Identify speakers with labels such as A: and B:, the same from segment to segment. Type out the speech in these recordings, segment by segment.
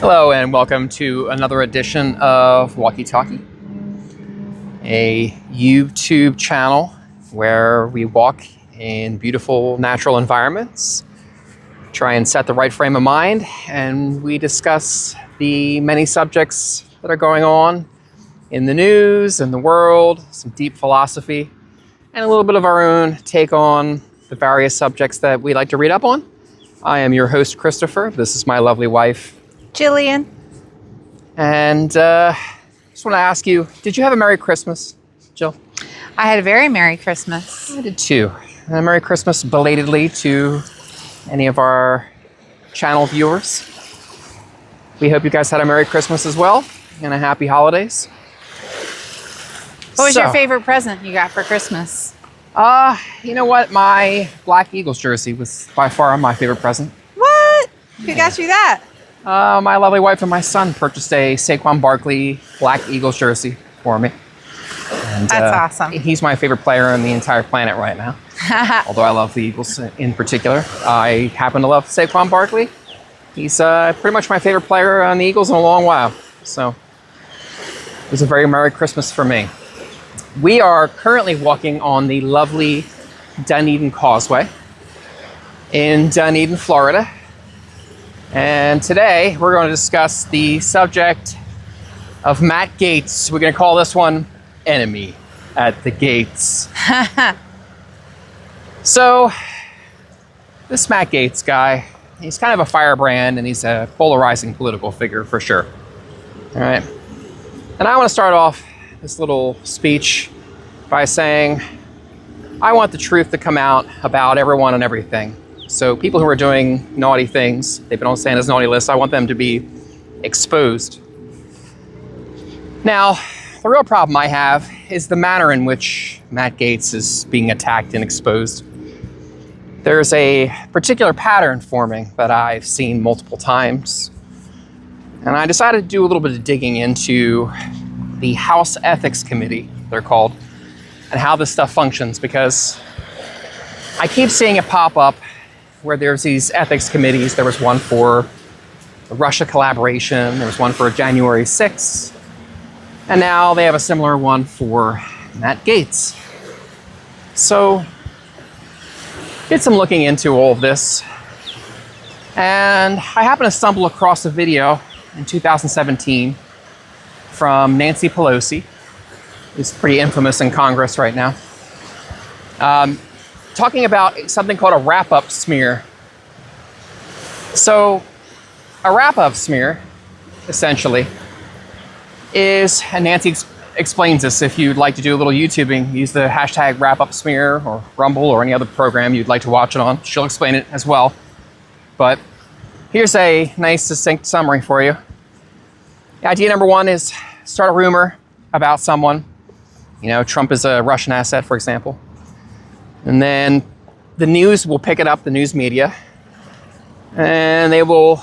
A: Hello and welcome to another edition of Walkie-Talkie, a YouTube channel where we walk in beautiful natural environments, try and set the right frame of mind, and we discuss the many subjects that are going on in the news and the world, some deep philosophy, and a little bit of our own take on the various subjects that we like to read up on. I am your host, Christopher. This is my lovely wife,
B: Jillian.
A: And just want to ask you, did you have a Merry Christmas, Jill?
B: I had a very Merry Christmas.
A: I did too. And a Merry Christmas belatedly to any of our channel viewers. We hope you guys had a Merry Christmas as well and a Happy Holidays.
B: What was your favorite present you got for Christmas?
A: You know what? My Black Eagles jersey was by far my favorite present.
B: What? Who got you that?
A: My lovely wife and my son purchased a Saquon Barkley Black Eagles jersey for me. And,
B: that's awesome.
A: He's my favorite player on the entire planet right now. Although I love the Eagles in particular. I happen to love Saquon Barkley. He's pretty much my favorite player on the Eagles in a long while. So it was a very Merry Christmas for me. We are currently walking on the lovely Dunedin Causeway in Dunedin, Florida. And today we're going to discuss the subject of Matt Gaetz. We're going to call this one Enemy at the Gates. So this Matt Gaetz guy, he's kind of a firebrand and he's a polarizing political figure for sure. All right. And I want to start off this little speech by saying I want the truth to come out about everyone and everything. So people who are doing naughty things, they've been on Santa's naughty list, I want them to be exposed. Now, the real problem I have is the manner in which Matt Gaetz is being attacked and exposed. There's a particular pattern forming that I've seen multiple times. And I decided to do a little bit of digging into the House Ethics Committee, they're called, and how this stuff functions, because I keep seeing it pop up where there's these ethics committees. There was one for the Russia collaboration, there was one for January 6th, and now they have a similar one for Matt Gaetz. So, did some looking into all of this, and I happened to stumble across a video in 2017 from Nancy Pelosi, who's pretty infamous in Congress right now, talking about something called a wrap-up smear. So, a wrap-up smear, essentially, is, and Nancy explains this, if you'd like to do a little YouTubing, use the hashtag wrap-up smear or Rumble or any other program you'd like to watch it on. She'll explain it as well. But here's a nice, succinct summary for you. Idea number one is start a rumor about someone. You know, Trump is a Russian asset, for example. And then the news will pick it up, the news media, and they will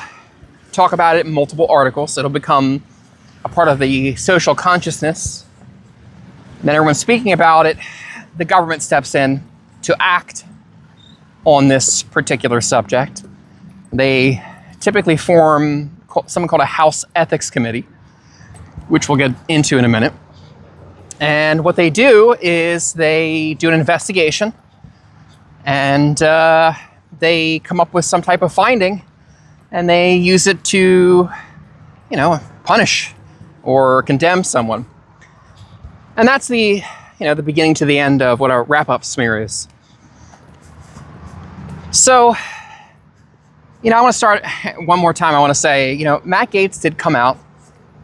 A: talk about it in multiple articles. It'll become a part of the social consciousness. And then everyone's speaking about it. The government steps in to act on this particular subject. They typically form something called a House Ethics Committee, which we'll get into in a minute. And what they do is they do an investigation and they come up with some type of finding and they use it to, you know, punish or condemn someone. And that's the beginning to the end of what a wrap-up smear is. So, I want to start one more time. I want to say, Matt Gaetz did come out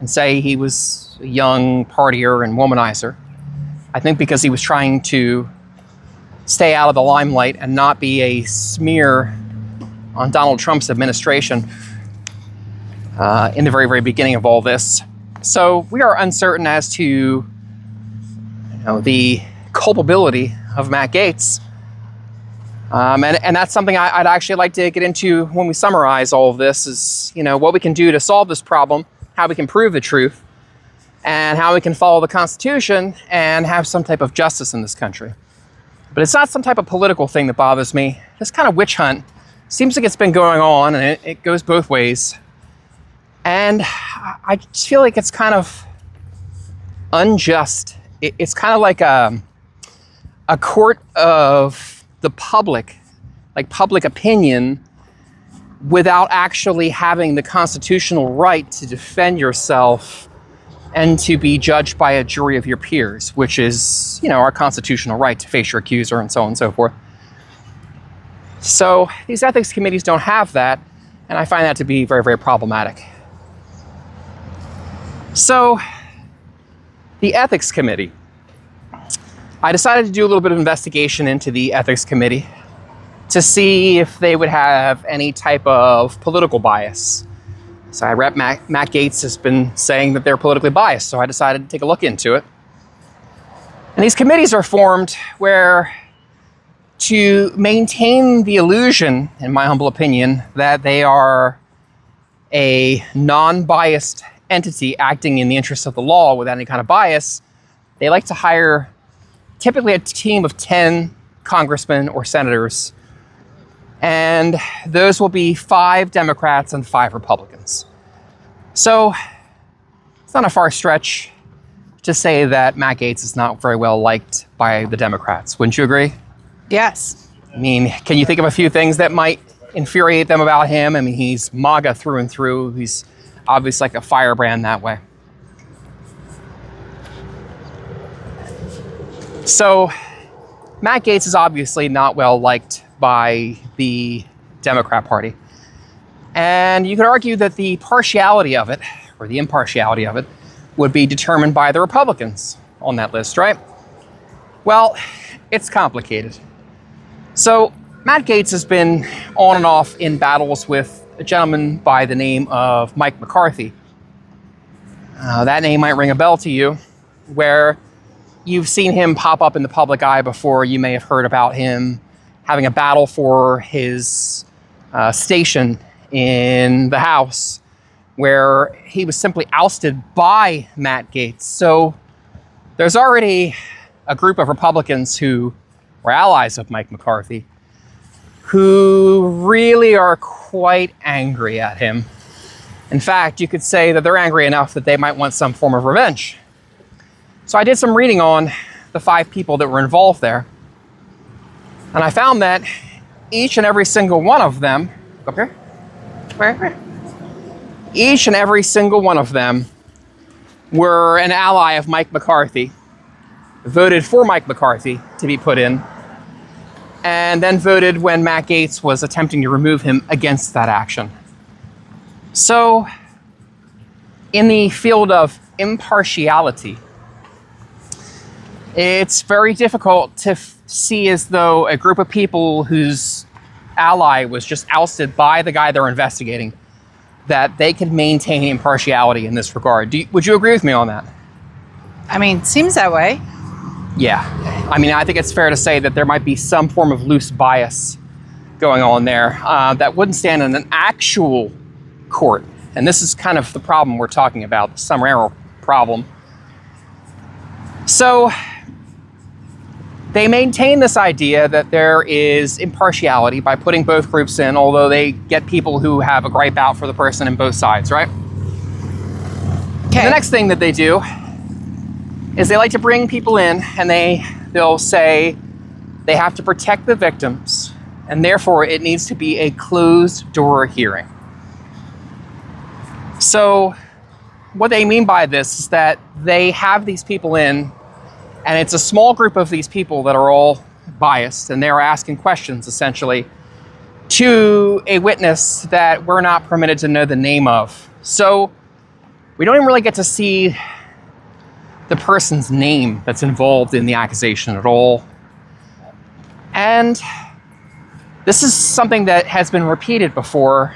A: and say he was a young partier and womanizer. I think because he was trying to stay out of the limelight and not be a smear on Donald Trump's administration in the very, very beginning of all this. So we are uncertain as to the culpability of Matt Gaetz. And that's something I'd actually like to get into when we summarize all of this is, what we can do to solve this problem, how we can prove the truth, and how we can follow the Constitution and have some type of justice in this country. But it's not some type of political thing that bothers me. This kind of witch hunt seems like it's been going on, and it goes both ways. And I just feel like it's kind of unjust. It's kind of like a court of the public, like public opinion, without actually having the constitutional right to defend yourself and to be judged by a jury of your peers, which is, our constitutional right to face your accuser and so on and so forth. So these ethics committees don't have that, and I find that to be very, very problematic. So the ethics committee. I decided to do a little bit of investigation into the ethics committee to see if they would have any type of political bias. So Rep. Matt Gaetz has been saying that they're politically biased, so I decided to take a look into it. And these committees are formed where, to maintain the illusion, in my humble opinion, that they are a non-biased entity acting in the interest of the law without any kind of bias, they like to hire typically a team of 10 congressmen or senators, and those will be 5 Democrats and 5 Republicans. So it's not a far stretch to say that Matt Gaetz is not very well liked by the Democrats. Wouldn't you agree?
B: Yes.
A: I mean, can you think of a few things that might infuriate them about him? I mean, he's MAGA through and through. He's obviously like a firebrand that way. So Matt Gaetz is obviously not well liked by the Democrat Party. And you could argue that the partiality of it, or the impartiality of it, would be determined by the Republicans on that list, right? Well, it's complicated. So Matt Gaetz has been on and off in battles with a gentleman by the name of Mike McCarthy. That name might ring a bell to you, where you've seen him pop up in the public eye before. You may have heard about him having a battle for his station in the House, where he was simply ousted by Matt Gaetz. So there's already a group of Republicans who were allies of Mike McCarthy who really are quite angry at him. In fact, you could say that they're angry enough that they might want some form of revenge. So I did some reading on the 5 people that were involved there. And I found that each and every single one of them, up here? Where? Each and every single one of them were an ally of Mike McCarthy, voted for Mike McCarthy to be put in, and then voted when Matt Gaetz was attempting to remove him against that action. So, in the field of impartiality, it's very difficult to see as though a group of people whose ally was just ousted by the guy they're investigating, that they could maintain impartiality in this regard. Would you agree with me on that?
B: I mean, seems that way.
A: Yeah. I mean, I think it's fair to say that there might be some form of loose bias going on there that wouldn't stand in an actual court. And this is kind of the problem we're talking about, the sum error problem. So they maintain this idea that there is impartiality by putting both groups in, although they get people who have a gripe out for the person in both sides, right? Okay. The next thing that they do is they like to bring people in and they'll say they have to protect the victims, and therefore it needs to be a closed door hearing. So what they mean by this is that they have these people in, and it's a small group of these people that are all biased, and they're asking questions, essentially, to a witness that we're not permitted to know the name of. So we don't even really get to see the person's name that's involved in the accusation at all. And this is something that has been repeated before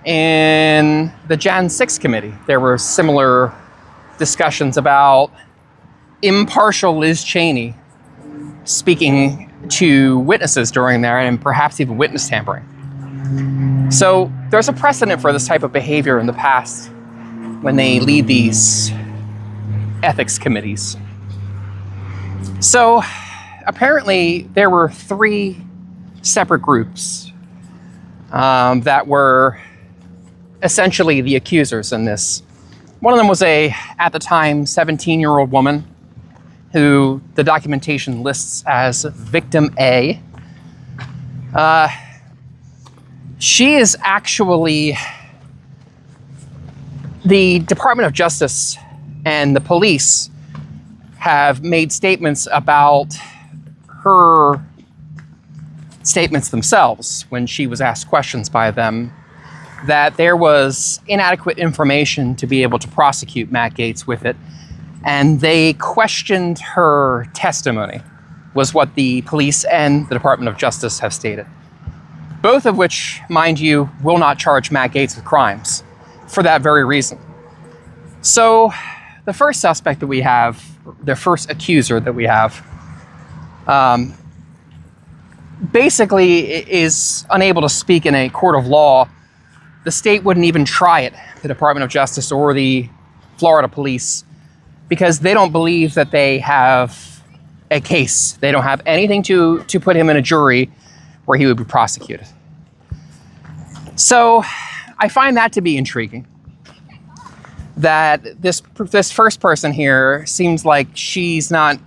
A: in the Jan 6 committee. There were similar discussions about impartial Liz Cheney speaking to witnesses during there, and perhaps even witness tampering. So there's a precedent for this type of behavior in the past when they lead these ethics committees. So apparently there were 3 separate groups that were essentially the accusers in this. One of them was at the time, 17-year-old woman who the documentation lists as victim A. She is actually, the Department of Justice and the police have made statements about her statements themselves when she was asked questions by them, that there was inadequate information to be able to prosecute Matt Gaetz with it. And they questioned her testimony, was what the police and the Department of Justice have stated. Both of which, mind you, will not charge Matt Gaetz with crimes for that very reason. So the first suspect that we have, the first accuser that we have, basically is unable to speak in a court of law. The state wouldn't even try it, the Department of Justice or the Florida police, because they don't believe that they have a case. They don't have anything to put him in a jury where he would be prosecuted. So I find that to be intriguing, that this first person here seems like she's not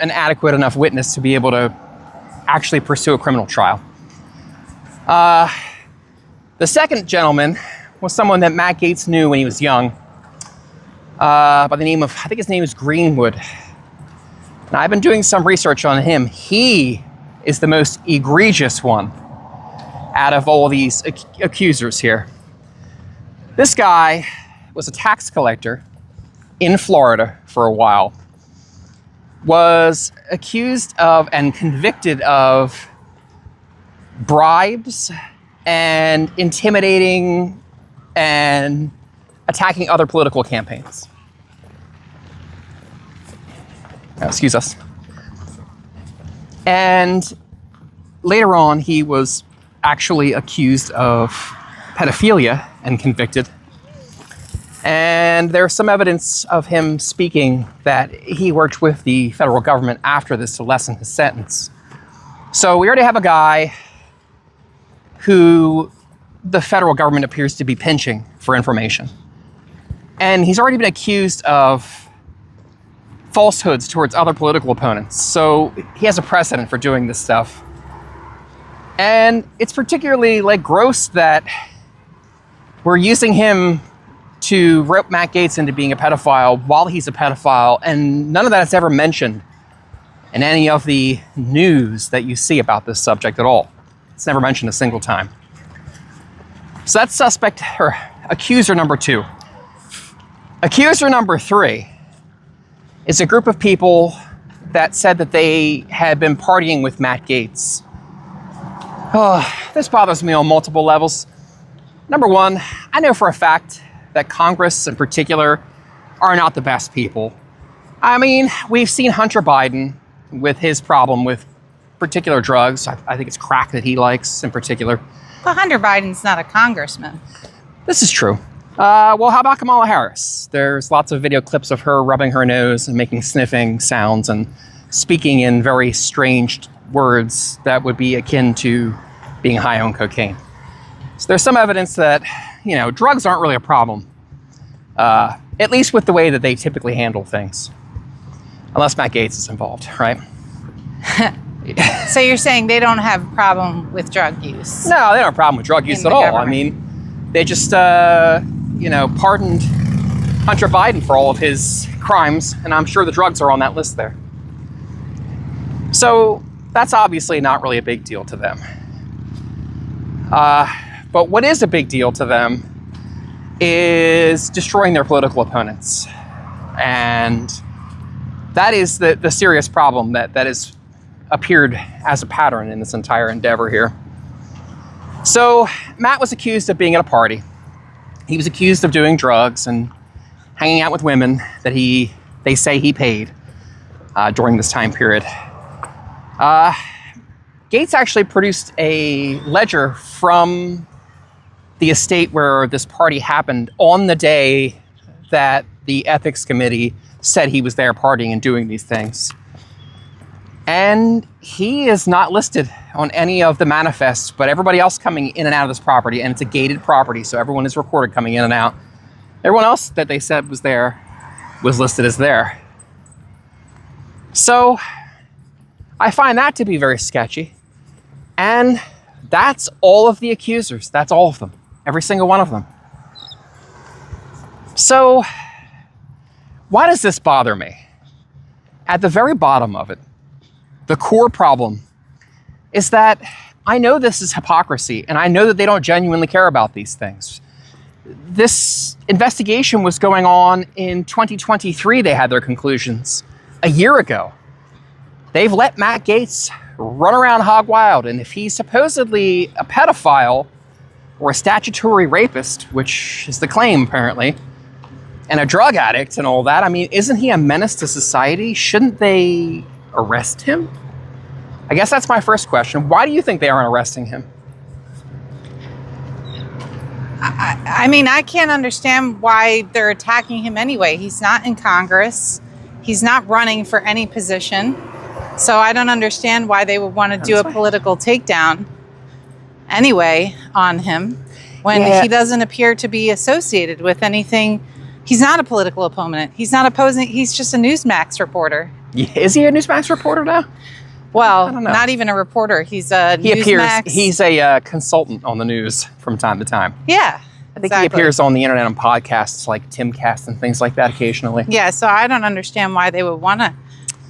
A: an adequate enough witness to be able to actually pursue a criminal trial. The second gentleman was someone that Matt Gaetz knew when he was young, by the name of, I think his name is Greenwood. And I've been doing some research on him. He is the most egregious one out of all these accusers here. This guy was a tax collector in Florida for a while, was accused of and convicted of bribes and intimidating and attacking other political campaigns. Excuse us. And later on, he was actually accused of pedophilia and convicted. And there's some evidence of him speaking that he worked with the federal government after this to lessen his sentence. So we already have a guy who the federal government appears to be pinching for information. And he's already been accused of falsehoods towards other political opponents. So he has a precedent for doing this stuff. And it's particularly gross that we're using him to rope Matt Gaetz into being a pedophile while he's a pedophile, and none of that is ever mentioned in any of the news that you see about this subject at all. It's never mentioned a single time. So that's suspect, or accuser number 2. Accuser number 3 is a group of people that said that they had been partying with Matt Gaetz. Oh, this bothers me on multiple levels. Number 1, I know for a fact that Congress in particular are not the best people. I mean, we've seen Hunter Biden with his problem with particular drugs. I think it's crack that he likes in particular.
B: Well, Hunter Biden's not a congressman.
A: This is true. Well, how about Kamala Harris? There's lots of video clips of her rubbing her nose and making sniffing sounds and speaking in very strange words that would be akin to being high on cocaine. So there's some evidence that, drugs aren't really a problem, at least with the way that they typically handle things. Unless Matt Gaetz is involved, right?
B: So you're saying they don't have a problem with drug use?
A: No, they don't have a problem with drug use at all. Government. I mean, they just, pardoned Hunter Biden for all of his crimes, and I'm sure the drugs are on that list there. So that's obviously not really a big deal to them. But what is a big deal to them is destroying their political opponents. And that is the serious problem that has appeared as a pattern in this entire endeavor here. So Matt was accused of being at a party. He was accused of doing drugs and hanging out with women that they say he paid during this time period. Gaetz actually produced a ledger from the estate where this party happened on the day that the ethics committee said he was there partying and doing these things. And he is not listed on any of the manifests, but everybody else coming in and out of this property, and it's a gated property, so everyone is recorded coming in and out. Everyone else that they said was there was listed as there. So I find that to be very sketchy. And that's all of the accusers. That's all of them. Every single one of them. So why does this bother me? At the very bottom of it, the core problem is that I know this is hypocrisy, and I know that they don't genuinely care about these things. This investigation was going on in 2023. They had their conclusions a year ago. They've let Matt Gaetz run around hog wild, and if he's supposedly a pedophile or a statutory rapist, which is the claim apparently, and a drug addict and all that, I mean, isn't he a menace to society? Shouldn't they arrest him? I guess that's my first question. Why do you think they aren't arresting him?
B: I mean, I can't understand why they're attacking him anyway. He's not in Congress. He's not running for any position. So I don't understand why they would want to do a political takedown anyway on him when he doesn't appear to be associated with anything. He's not a political opponent. He's not opposing. He's just a Newsmax reporter.
A: Is he a Newsmax reporter now?
B: Well, not even a reporter. He's a Newsmax.
A: He's a consultant on the news from time to time.
B: Yeah.
A: I think he appears on the internet on podcasts like Timcast and things like that occasionally.
B: Yeah, so I don't understand why they would want to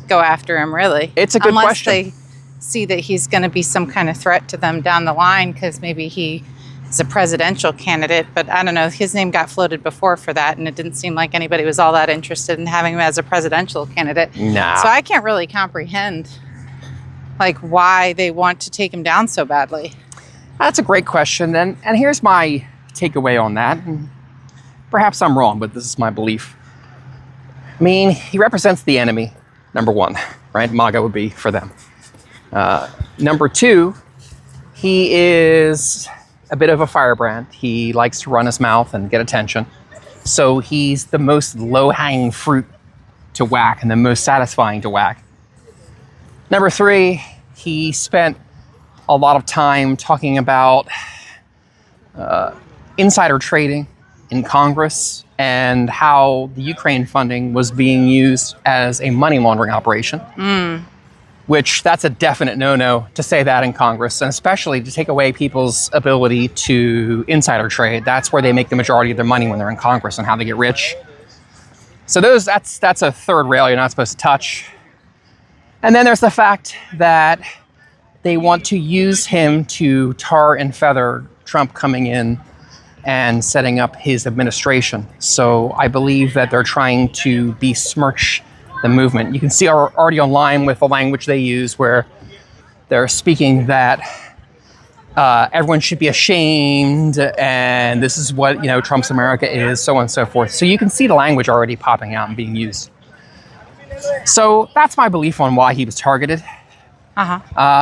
B: go after him, really.
A: It's a good question.
B: Unless they see that he's going to be some kind of threat to them down the line because maybe he is a presidential candidate. But I don't know. His name got floated before for that, and it didn't seem like anybody was all that interested in having him as a presidential candidate.
A: Nah.
B: So I can't really comprehend why they want to take him down so badly.
A: That's a great question. And here's my takeaway on that. And perhaps I'm wrong, but this is my belief. I mean, he represents the enemy, number one, right? MAGA would be for them. Number two, he is a bit of a firebrand. He likes to run his mouth and get attention. So he's the most low-hanging fruit to whack and the most satisfying to whack. Number three, he spent a lot of time talking about insider trading in Congress and how the Ukraine funding was being used as a money laundering operation, which that's a definite no-no to say that in Congress, and especially to take away people's ability to insider trade. That's where they make the majority of their money when they're in Congress and how they get rich. So that's a third rail you're not supposed to touch. And then there's the fact that they want to use him to tar and feather Trump coming in and setting up his administration. So I believe that they're trying to besmirch the movement. You can see already online with the language they use where they're speaking that everyone should be ashamed and this is what, Trump's America is, so on and so forth. So you can see the language already popping out and being used. So that's my belief on why he was targeted.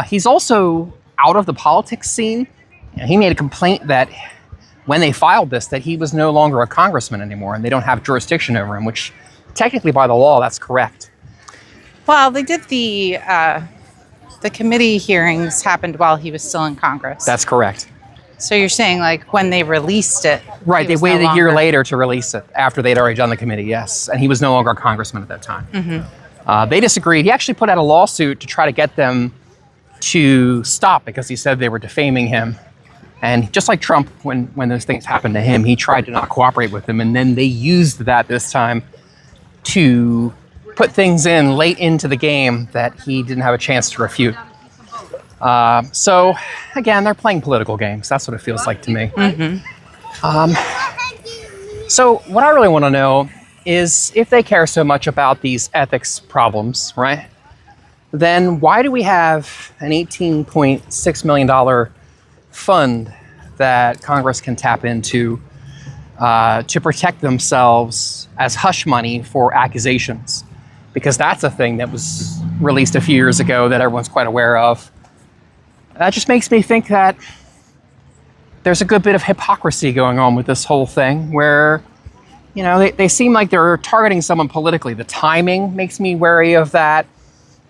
A: He's also out of the politics scene. He made a complaint that when they filed this, that he was no longer a congressman anymore and they don't have jurisdiction over him, which technically by the law, that's correct.
B: Well, they did the committee hearings happened while he was still in Congress.
A: That's correct.
B: So you're saying when they released it.
A: Right, they waited a year later to release it after they'd already done the committee, yes. And he was no longer a congressman at that time. They disagreed. He actually put out a lawsuit to try to get them to stop because he said they were defaming him. And just like Trump, when those things happened to him, he tried to not cooperate with them. And then they used that this time to put things in late into the game that he didn't have a chance to refute. So, again, they're playing political games. That's what it feels like to me. So what I really want to know is if they care so much about these ethics problems, right, then why do we have an $18.6 million fund that Congress can tap into to protect themselves as hush money for accusations? Because that's a thing that was released a few years ago that everyone's quite aware of. That just makes me think that there's a good bit of hypocrisy going on with this whole thing where, they seem like they're targeting someone politically. The timing makes me wary of that.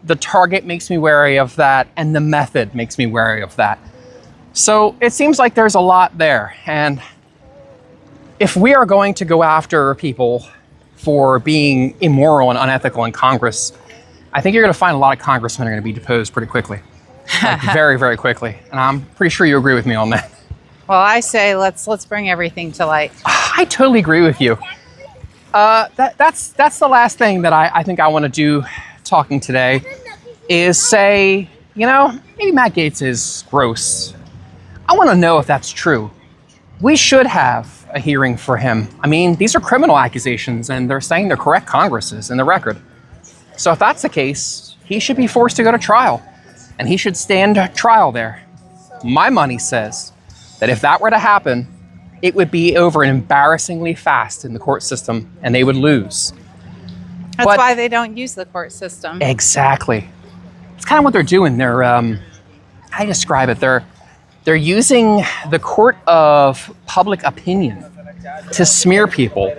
A: the target makes me wary of that, and the method makes me wary of that. So it seems like there's a lot there. And if we are going to go after people for being immoral and unethical in Congress, I think you're going to find a lot of congressmen are going to be deposed pretty quickly. Like very, very quickly. And I'm pretty sure you agree with me on that.
B: Well, I say let's bring everything to light.
A: I totally agree with you. That's the last thing that I think I want to do talking today is say, maybe Matt Gaetz is gross. I want to know if that's true. We should have a hearing for him. I mean, these are criminal accusations, and they're saying they're correct Congresses in the record. So if that's the case, he should be forced to go to trial, and he should stand trial there. My money says that if that were to happen, it would be over embarrassingly fast in the court system, and they would lose.
B: That's why they don't use the court system.
A: Exactly. It's kind of what they're doing. They're, how do you describe it? They're using the court of public opinion to smear people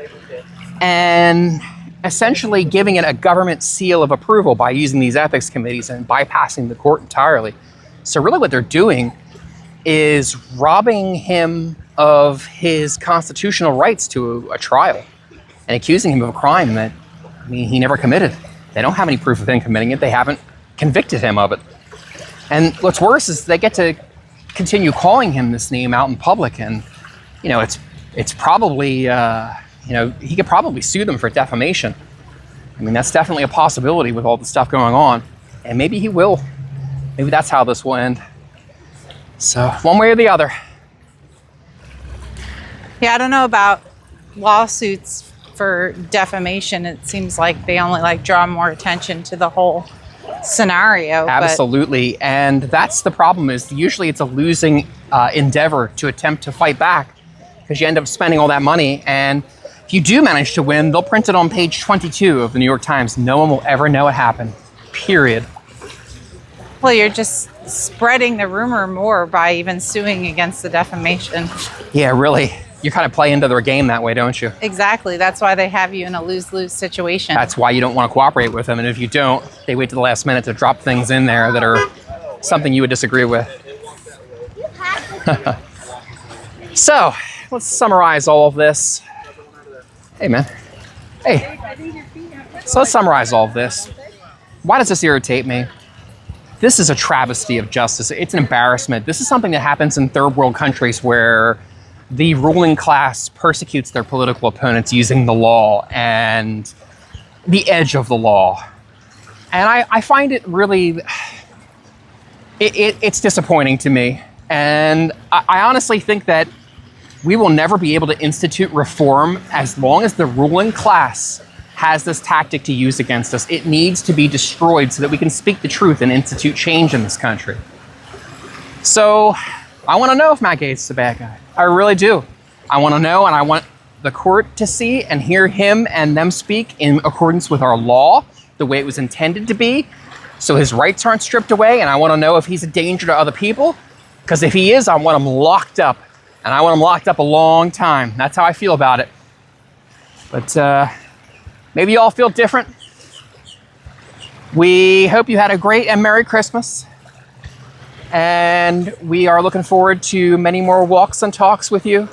A: and essentially giving it a government seal of approval by using these ethics committees and bypassing the court entirely. So really what they're doing is robbing him of his constitutional rights to a trial and accusing him of a crime that, he never committed. They don't have any proof of him committing it. They haven't convicted him of it. And what's worse is they get to continue calling him this name out in public, and it's probably he could probably sue them for defamation. I mean, that's definitely a possibility with all the stuff going on, and maybe he will. Maybe that's how this will end. So one way or the other.
B: Yeah, I don't know about lawsuits for defamation. It seems like they only draw more attention to the whole scenario.
A: Absolutely. And that's the problem, is usually it's a losing endeavor to attempt to fight back, because you end up spending all that money, and if you do manage to win, they'll print it on page 22 of the New York Times. No one will ever know it happened, period.
B: Well, you're just spreading the rumor more by even suing against the defamation.
A: Yeah, really. You kind of play into their game that way, don't you?
B: Exactly. That's why they have you in a lose-lose situation.
A: That's why you don't want to cooperate with them. And if you don't, they wait to the last minute to drop things in there that are something you would disagree with. So, let's summarize all of this. Hey, man. Hey. So let's summarize all of this. Why does this irritate me? This is a travesty of justice. It's an embarrassment. This is something that happens in third world countries where the ruling class persecutes their political opponents using the law and the edge of the law. And I find it really, it's disappointing to me. And I honestly think that we will never be able to institute reform as long as the ruling class has this tactic to use against us. It needs to be destroyed so that we can speak the truth and institute change in this country. So I want to know if Matt Gaetz is a bad guy. I really do. I want to know, and I want the court to see and hear him and them speak in accordance with our law, the way it was intended to be, so his rights aren't stripped away. And I want to know if he's a danger to other people, because if he is, I want him locked up, and I want him locked up a long time. That's how I feel about it. But maybe you all feel different. We hope you had a great and Merry Christmas. And we are looking forward to many more walks and talks with you.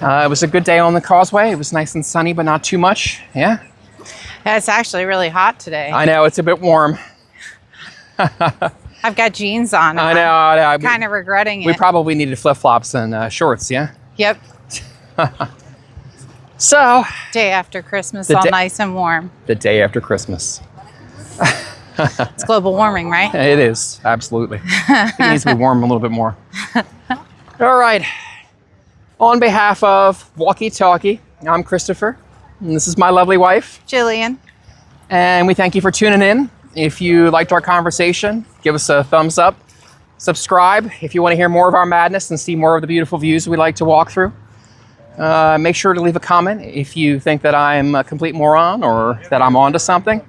A: It was a good day on the Causeway. It was nice and sunny, but not too much. Yeah?
B: Yeah, it's actually really hot today.
A: I know, it's a bit warm.
B: I've got jeans on.
A: I know.
B: I'm kind of regretting it.
A: We probably needed flip-flops and shorts, yeah?
B: Yep.
A: So.
B: Day after Christmas, all nice and warm.
A: The day after Christmas.
B: It's global warming, right?
A: It is, absolutely. It needs to be warm a little bit more. All right. On behalf of Walkie-Talkie, I'm Christopher, and this is my lovely wife,
B: Jillian.
A: And we thank you for tuning in. If you liked our conversation, give us a thumbs up. Subscribe if you want to hear more of our madness and see more of the beautiful views we like to walk through. Make sure to leave a comment if you think that I'm a complete moron or that I'm onto something.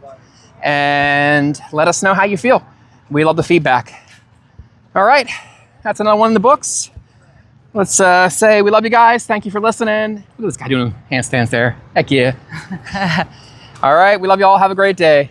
A: And let us know how you feel. We love the feedback. All right, that's another one in the books. Let's say we love you guys. Thank you for listening. Look at this guy doing handstands there. Heck yeah. All right, we love you all. Have a great day.